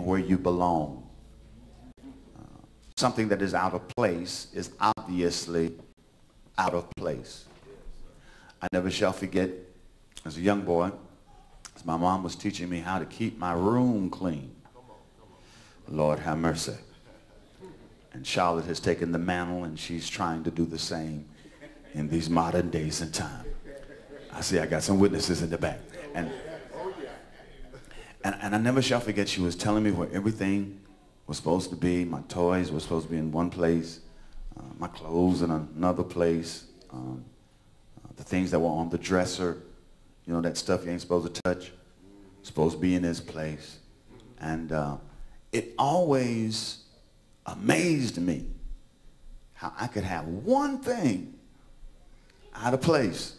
where you belong. Something that is out of place is obviously out of place. I never shall forget, as a young boy, as my mom was teaching me how to keep my room clean. Lord have mercy. And Charlotte has taken the mantle, and she's trying to do the same in these modern days and time. I see I got some witnesses in the back. And I never shall forget, she was telling me where everything was supposed to be. My toys were supposed to be in one place, my clothes in another place, the things that were on the dresser, you know, that stuff you ain't supposed to touch, supposed to be in its place. And it always amazed me how I could have one thing out of place,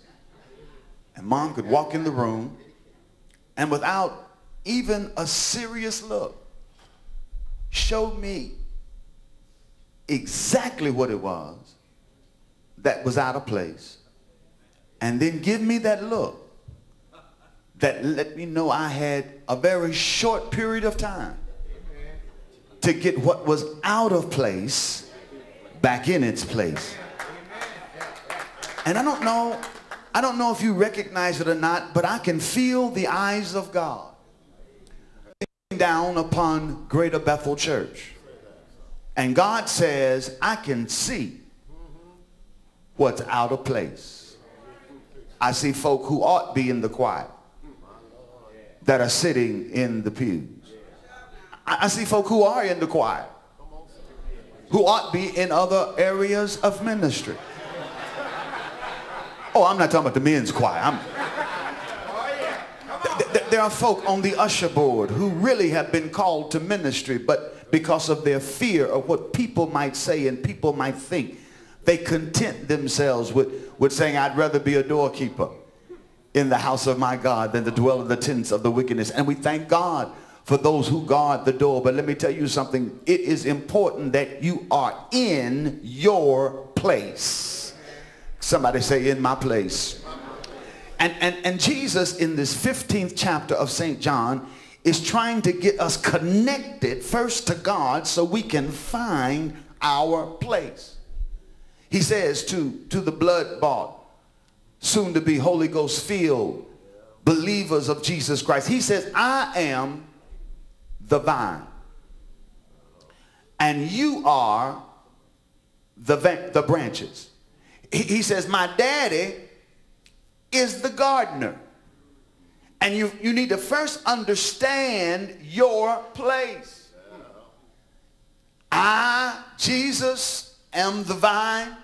and Mom could walk in the room, and without even a serious look, show me exactly what it was that was out of place, and then give me that look that let me know I had a very short period of time to get what was out of place back in its place. And I don't know if you recognize it or not, but I can feel the eyes of God down upon Greater Bethel Church. And God says, I can see what's out of place. I see folk who ought to be in the choir that are sitting in the pews. I see folk who are in the choir who ought to be in other areas of ministry. Oh, I'm not talking about the men's choir. There are folk on the usher board who really have been called to ministry, but because of their fear of what people might say and people might think, they content themselves with saying, I'd rather be a doorkeeper in the house of my God than to dwell in the tents of the wickedness. And we thank God for those who guard the door. But let me tell you something. It is important that you are in your place. Somebody say, in my place. And Jesus, in this 15th chapter of St. John, is trying to get us connected first to God so we can find our place. He says to the blood-bought, soon-to-be Holy Ghost-filled believers of Jesus Christ, he says, I am the vine, and you are the branches. He says, my daddy is the gardener. And you need to first understand your place. I, Jesus, am the vine.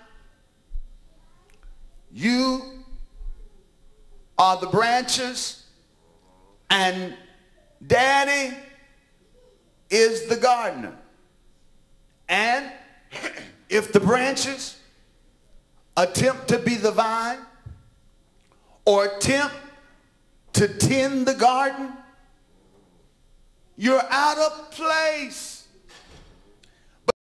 You are the branches. And Daddy is the gardener. And if the branches attempt to be the vine or attempt to tend the garden, you're out of place.